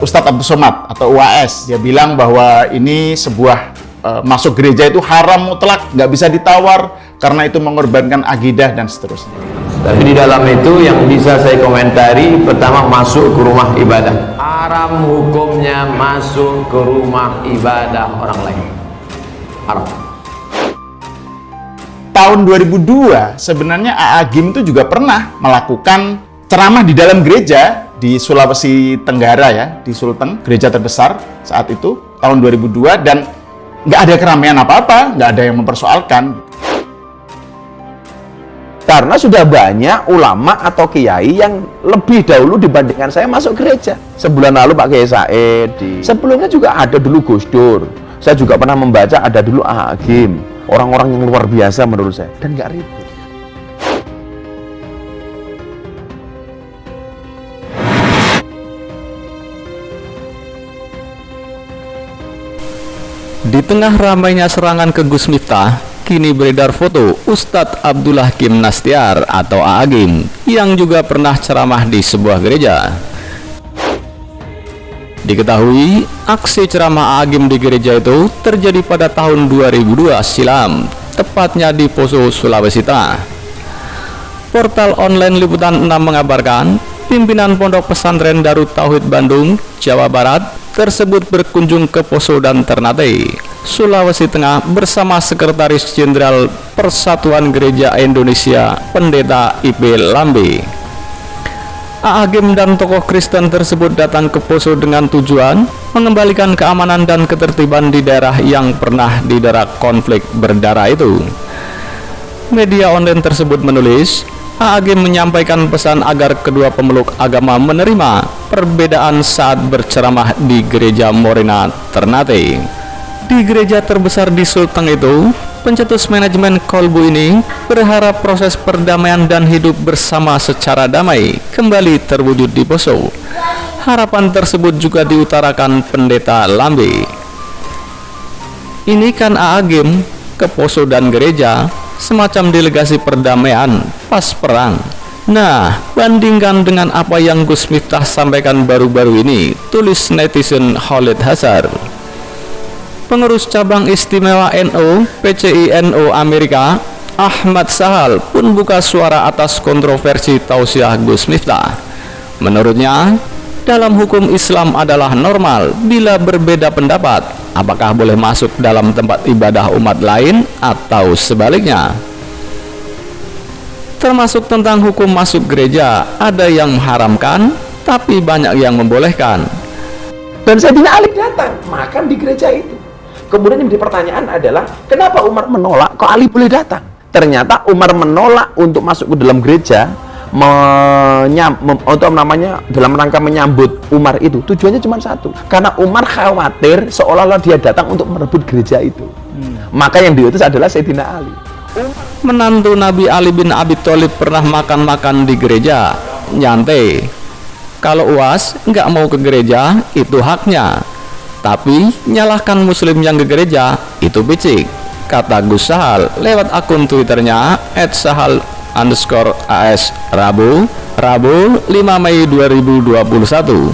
Ustadz Abdul Somad atau UAS, dia bilang bahwa ini sebuah masuk gereja itu haram mutlak, nggak bisa ditawar karena itu mengorbankan akidah dan seterusnya. Tapi di dalam itu yang bisa saya komentari, pertama masuk ke rumah ibadah. Haram hukumnya masuk ke rumah ibadah orang lain. Haram. Tahun 2002 sebenarnya A'agim itu juga pernah melakukan ceramah di dalam gereja di Sulawesi Tenggara ya, di Sulteng, gereja terbesar saat itu tahun 2002, dan nggak ada keramaian apa-apa, nggak ada yang mempersoalkan. Karena sudah banyak ulama atau kiai yang lebih dahulu dibandingkan saya masuk gereja. Sebulan lalu Pak Kiai Said, sebelumnya juga ada dulu Gus Dur. Saya juga pernah membaca ada dulu A'agim. Orang-orang yang luar biasa menurut saya, dan nggak ribut. Di tengah ramainya serangan ke Gus Miftah, kini beredar foto Ustadz Abdullah Kim Nastiar atau A'agim yang juga pernah ceramah di sebuah gereja. Diketahui, aksi ceramah A'agim di gereja itu terjadi pada tahun 2002 silam, tepatnya di Poso, Sulawesi Tengah. Portal online Liputan 6 mengabarkan, pimpinan Pondok Pesantren Darut Tauhid Bandung, Jawa Barat tersebut berkunjung ke Poso dan Ternate, Sulawesi Tengah bersama Sekretaris Jenderal Persatuan Gereja Indonesia, Pendeta I.P. Lambe. A'agim dan tokoh Kristen tersebut datang ke Poso dengan tujuan mengembalikan keamanan dan ketertiban di daerah yang pernah didera konflik berdarah itu. Media online tersebut menulis, A'agim menyampaikan pesan agar kedua pemeluk agama menerima perbedaan saat berceramah di Gereja Morena Ternate. Di gereja terbesar di Sulteng itu, pencetus manajemen Kolbu ini berharap proses perdamaian dan hidup bersama secara damai kembali terwujud di Poso. Harapan tersebut juga diutarakan Pendeta Lambe. Ini kan A'agim ke Poso dan gereja, semacam delegasi perdamaian pas perang. Nah, bandingkan dengan apa yang Gus Miftah sampaikan baru-baru ini, tulis netizen Khalid Hazar. Pengurus cabang istimewa NU PCI-NU Amerika, Ahmad Sahal pun buka suara atas kontroversi tausiah Gus Miftah. Menurutnya, dalam hukum Islam adalah normal bila berbeda pendapat, apakah boleh masuk dalam tempat ibadah umat lain atau sebaliknya. Termasuk tentang hukum masuk gereja, ada yang mengharamkan, tapi banyak yang membolehkan. Dan Sayyidina Ali datang makan di gereja itu. Kemudian yang menjadi pertanyaan adalah, kenapa Umar menolak, kok Ali boleh datang? Ternyata Umar menolak untuk masuk ke dalam gereja, dalam rangka menyambut Umar itu, tujuannya cuma satu, karena Umar khawatir seolah-olah dia datang untuk merebut gereja itu. Maka yang diutus adalah Sayyidina Ali. Menantu Nabi Ali bin Abi Thalib pernah makan-makan di gereja, nyantai. Kalau UAS nggak mau ke gereja, itu haknya. Tapi nyalahkan muslim yang ke gereja, itu picik, kata Gus Sahal lewat akun Twitternya @sahal_as Rabu 5 Mei 2021.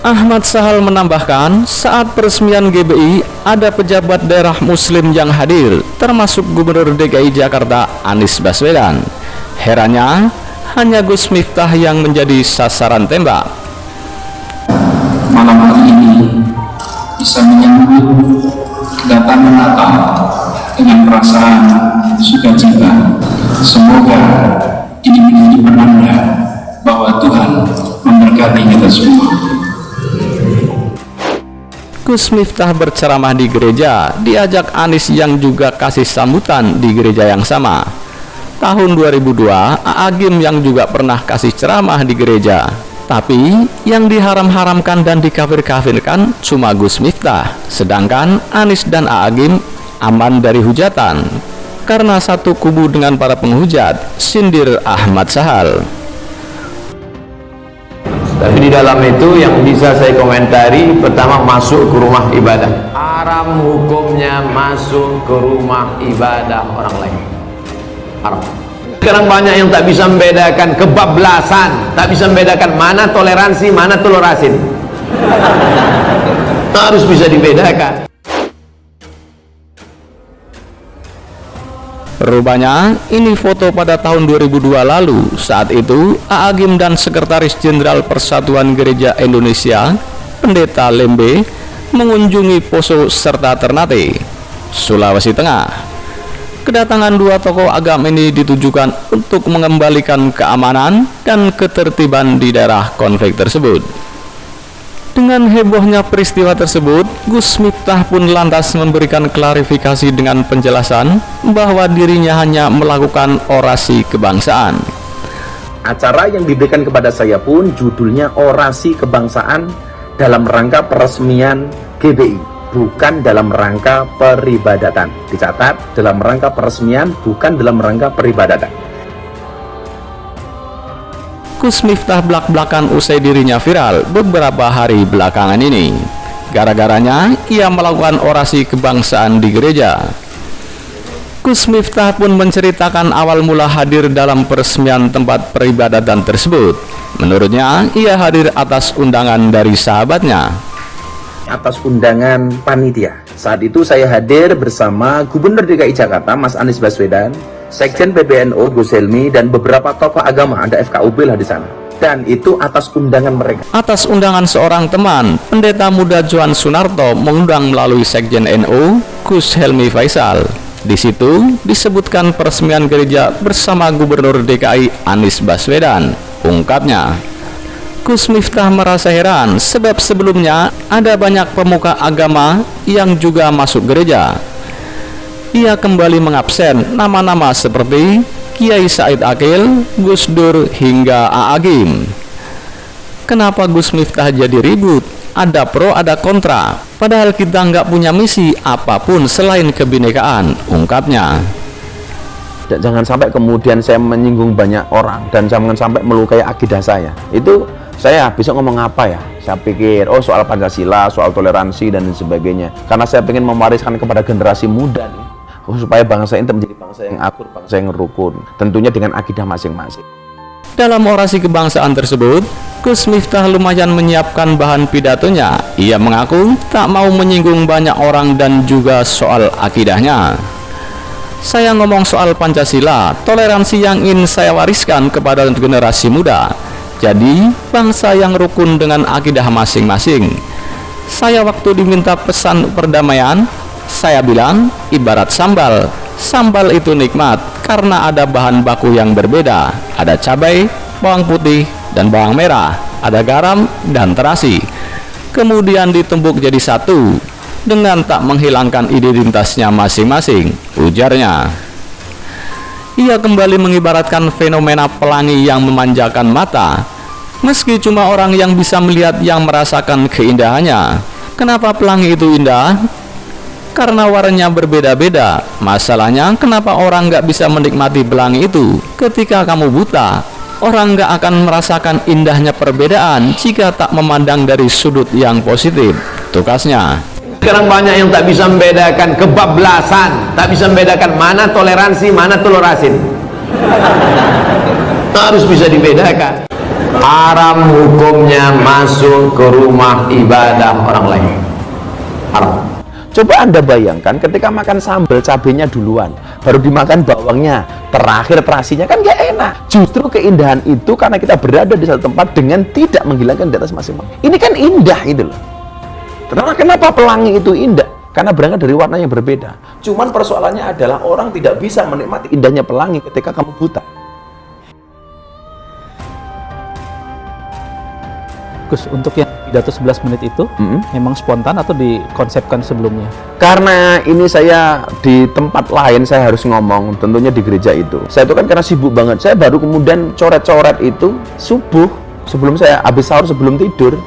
Ahmad Sahal menambahkan, saat peresmian GBI ada pejabat daerah muslim yang hadir, termasuk Gubernur DKI Jakarta Anies Baswedan. Herannya, hanya Gus Miftah yang menjadi sasaran tembak. Malam hari ini bisa menyambut kedatangan Natal dengan perasaan sukacita. Semoga ini menjadi penanda bahwa Tuhan memberkati kita semua. Gus Miftah berceramah di gereja, diajak Anies yang juga kasih sambutan di gereja yang sama. Tahun 2002, A'agim yang juga pernah kasih ceramah di gereja. Tapi yang diharam-haramkan dan dikafir-kafirkan cuma Gus Miftah, sedangkan Anies dan A'agim aman dari hujatan karena satu kubu dengan para penghujat, sindir Ahmad Sahal. Tapi di dalam itu yang bisa saya komentari, pertama masuk ke rumah ibadah. Haram hukumnya masuk ke rumah ibadah orang lain. Haram. Sekarang banyak yang tak bisa membedakan kebablasan, tak bisa membedakan mana toleransi, mana telur asin. Harus bisa dibedakan. Rupanya ini foto pada tahun 2002 lalu. Saat itu A.A. Gim dan Sekretaris Jenderal Persatuan Gereja Indonesia, Pendeta Lembe, mengunjungi Poso serta Ternate, Sulawesi Tengah. Kedatangan dua tokoh agama ini ditujukan untuk mengembalikan keamanan dan ketertiban di daerah konflik tersebut. Dengan hebohnya peristiwa tersebut, Gus Miftah pun lantas memberikan klarifikasi dengan penjelasan bahwa dirinya hanya melakukan orasi kebangsaan. Acara yang diberikan kepada saya pun judulnya Orasi Kebangsaan dalam rangka peresmian GBI, bukan dalam rangka peribadatan. Dicatat, dalam rangka peresmian, bukan dalam rangka peribadatan. Gus Miftah belak-belakan usai dirinya viral beberapa hari belakangan ini. Gara-garanya ia melakukan orasi kebangsaan di gereja. Gus Miftah pun menceritakan awal mula hadir dalam peresmian tempat peribadatan tersebut. Menurutnya, ia hadir atas undangan dari sahabatnya. Atas undangan panitia. Saat itu saya hadir bersama Gubernur DKI Jakarta Mas Anies Baswedan, Sekjen PBNU Gus Helmi, dan beberapa tokoh agama, ada FKUB lah di sana. Dan itu atas undangan mereka. Atas undangan seorang teman, Pendeta Muda Johan Sunarto mengundang melalui Sekjen NU Gus Helmi Faisal. Di situ disebutkan peresmian gereja bersama Gubernur DKI Anies Baswedan. Ungkapnya, Gus Miftah merasa heran sebab sebelumnya ada banyak pemuka agama yang juga masuk gereja. Ia kembali mengabsen nama-nama seperti Kiai Said Akil, Gus Dur, hingga A.A. Gim. Kenapa Gus Miftah jadi ribut? Ada pro, ada kontra. Padahal kita nggak punya misi apapun selain kebinekaan, ungkapnya. Dan jangan sampai kemudian saya menyinggung banyak orang, dan jangan sampai melukai akidah saya. Itu saya bisa ngomong apa ya? Saya pikir, oh soal Pancasila, soal toleransi, dan sebagainya. Karena saya ingin mewariskan kepada generasi muda nih, supaya bangsa ini menjadi bangsa yang akur, bangsa yang rukun, tentunya dengan akidah masing-masing. Dalam orasi kebangsaan tersebut, Gus Miftah lumayan menyiapkan bahan pidatonya. Ia mengaku tak mau menyinggung banyak orang dan juga soal akidahnya. Saya ngomong soal Pancasila, toleransi yang ingin saya wariskan kepada generasi muda. Jadi, bangsa yang rukun dengan akidah masing-masing. Saya waktu diminta pesan perdamaian, saya bilang ibarat sambal. Sambal itu nikmat karena ada bahan baku yang berbeda. Ada cabai, bawang putih, dan bawang merah. Ada garam dan terasi. Kemudian ditumbuk jadi satu dengan tak menghilangkan identitasnya masing-masing, ujarnya. Ia kembali mengibaratkan fenomena pelangi yang memanjakan mata. Meski cuma orang yang bisa melihat yang merasakan keindahannya. Kenapa pelangi itu indah? Karena warnanya berbeda-beda. Masalahnya, kenapa orang nggak bisa menikmati pelangi itu? Ketika kamu buta, orang nggak akan merasakan indahnya perbedaan jika tak memandang dari sudut yang positif, tukasnya. Sekarang banyak yang tak bisa membedakan kebablasan, tak bisa membedakan mana toleransi, mana telur asin. Harus bisa dibedakan. Haram hukumnya masuk ke rumah ibadah orang lain. Haram. Coba Anda bayangkan ketika makan sambal, cabenya duluan, baru dimakan bawangnya, terakhir terasinya, kan gak enak. Justru keindahan itu karena kita berada di satu tempat dengan tidak menghilangkan di atas masing-masing. Ini kan indah gitu loh. Kenapa pelangi itu indah? Karena berangkat dari warna yang berbeda. Cuman persoalannya adalah orang tidak bisa menikmati indahnya pelangi ketika kamu buta. Gus, untuk yang pidato 11 menit itu memang spontan atau dikonsepkan sebelumnya? Karena ini saya di tempat lain saya harus ngomong, tentunya di gereja itu. Saya itu kan karena sibuk banget, saya baru kemudian coret-coret itu subuh sebelum saya habis sahur, sebelum tidur.